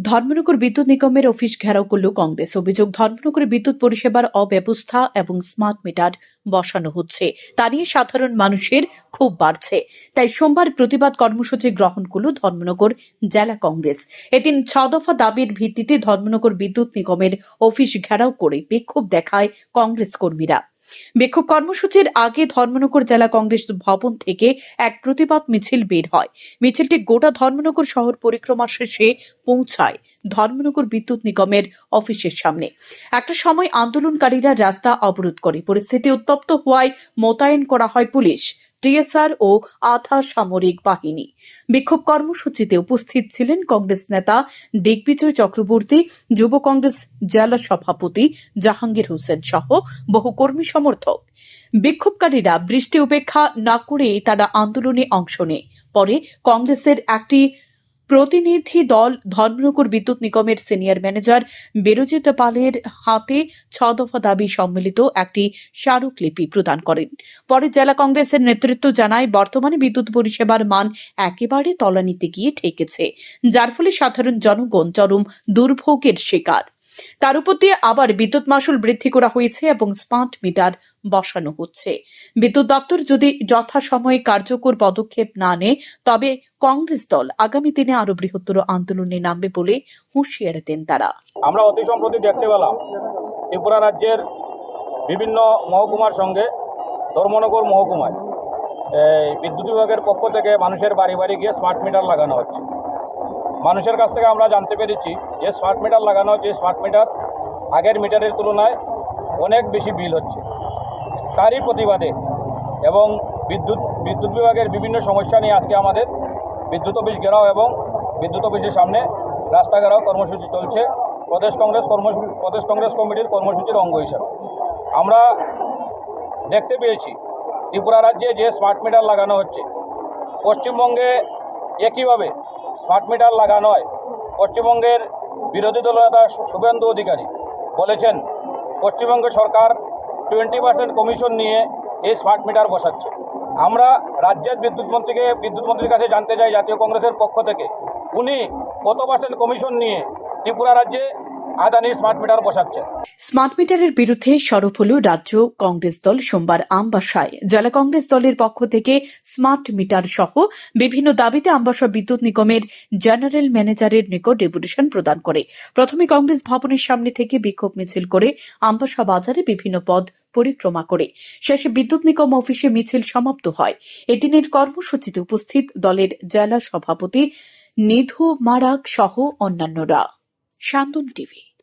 ধর্মনগর বিদ্যুৎ নিগমের অফিস ঘেরাও করল কংগ্রেস। অভিযোগ, ধর্মনগরে বিদ্যুৎ পরিষেবার অব্যবস্থা এবং স্মার্ট মিটার বসানো হচ্ছে, তা নিয়ে সাধারণ মানুষের ক্ষোভ বাড়ছে। তাই সোমবার প্রতিবাদ কর্মসূচি গ্রহণ করল ধর্মনগর জেলা কংগ্রেস। এদিন 6 দফা দাবির ভিত্তিতে ধর্মনগর বিদ্যুৎ নিগমের অফিস ঘেরাও করে বিক্ষোভ দেখায় কংগ্রেস কর্মীরা। বিক্ষোভ কর্মসূচির আগে ধর্মনগর জেলা কংগ্রেস ভবন থেকে এক প্রতিবাদ মিছিল বের হয়। মিছিলটি গোটা ধর্মনগর শহর পরিক্রমা শেষে পৌঁছায় ধর্মনগর বিদ্যুৎ নিগমের অফিসের সামনে। একটা সময় আন্দোলনকারীরা রাস্তা অবরোধ করে। পরিস্থিতি উত্তপ্ত হওয়ায় মোতায়েন করা হয় পুলিশ, টিএসআর ও আধা সামরিক বাহিনী। বিক্ষোভ কর্মসূচিতে উপস্থিত ছিলেন কংগ্রেস নেতা দিগ্বিজয় চক্রবর্তী, যুব কংগ্রেস জেলা সভাপতি জাহাঙ্গীর হোসেন সহ বহু কর্মী সমর্থক। বিক্ষোভকারীরা বৃষ্টি উপেক্ষা না করেই তারা আন্দোলনে অংশ নেয়। পরে কংগ্রেসের একটি প্রতিনিধি দল ধর্মনগর বিদ্যুৎ নিগমের সিনিয়র ম্যানেজার বিরজিত পালের হাতে 6 দফা দাবি সম্মিলিত একটি স্মারকলিপি প্রদান করেন। পরে জেলা কংগ্রেসের নেতৃত্ব জানায়, বর্তমানে বিদ্যুৎ পরিষেবার মান একেবারে তলানিতে গিয়ে ঠেকেছে, যার ফলে সাধারণ জনগণ চরম দুর্ভোগের শিকার। তার উপর দিয়ে আবার বিদ্যুৎ মাশুল বৃদ্ধি করা হয়েছে এবং স্মার্ট মিটার বসানো হচ্ছে। বিদ্যুৎ দপ্তর যদি যথাসময়ে কার্যকর পদক্ষেপ না নেয়, তবে কংগ্রেস দল আগামী দিনে আরো বৃহত্তর আন্দোলনে নামবে বলে হুঁশিয়ারি দেন তারা। আমরা অতি সম্প্রতি দেখতে পেলাম ত্রিপুরা রাজ্যের বিভিন্ন মহকুমার সঙ্গে ধর্মনগর মহকুমায় বিদ্যুৎ বিভাগের পক্ষ থেকে মানুষের বাড়ি বাড়ি গিয়ে স্মার্ট মিটার লাগানো হচ্ছে। মানুষের কাছ থেকে আমরা জানতে পেরেছি যে স্মার্ট মিটার লাগানো হচ্ছে, স্মার্ট মিটার আগের মিটারের তুলনায় অনেক বেশি বিল হচ্ছে। তারই প্রতিবাদে এবং বিদ্যুৎ বিভাগের বিভিন্ন সমস্যা নিয়ে আজকে আমাদের বিদ্যুৎ অফিস ঘেরাও এবং বিদ্যুৎ অফিসের সামনে রাস্তা ঘেরাও কর্মসূচি চলছে প্রদেশ কংগ্রেস কমিটির কর্মসূচির অঙ্গ হিসাবে। আমরা দেখতে পেয়েছি ত্রিপুরা রাজ্যে যে স্মার্ট মিটার লাগানো হচ্ছে, পশ্চিমবঙ্গে একইভাবে স্মার্ট মিটার লাগানো হয়। পশ্চিমবঙ্গের বিরোধী দলনেতা শুভেন্দু অধিকারী বলেছেন পশ্চিমবঙ্গ সরকার 20% কমিশন নিয়ে এই স্মার্ট মিটার বসাচ্ছে। আমরা রাজ্যের বিদ্যুৎ মন্ত্রীর কাছে জানতে চাই, জাতীয় কংগ্রেসের পক্ষ থেকে উনি কত % কমিশন নিয়ে ত্রিপুরা রাজ্যে আদানি স্মার্ট মিটার বসাচ্ছে। স্মার্ট মিটারের বিরুদ্ধে সরব হল রাজ্য কংগ্রেস দল। সোমবার আমবাসায় জেলা কংগ্রেস দলের পক্ষ থেকে স্মার্ট মিটার সহ বিভিন্ন দাবিতে আমবাসা বিদ্যুৎ নিগমের জেনারেল ম্যানেজারের নিকট ডেপুটেশন প্রদান করে। প্রথমে কংগ্রেস ভবনের সামনে থেকে বিক্ষোভ মিছিল করে আমবাসা বাজারে বিভিন্ন পথ পরিক্রমা করে শেষে বিদ্যুৎ নিগম অফিসে মিছিল সমাপ্ত হয়। এদিনের কর্মসূচিতে উপস্থিত দলের জেলা সভাপতি নিধু মারাক সহ অন্যান্যরা। শান্তন টিভি।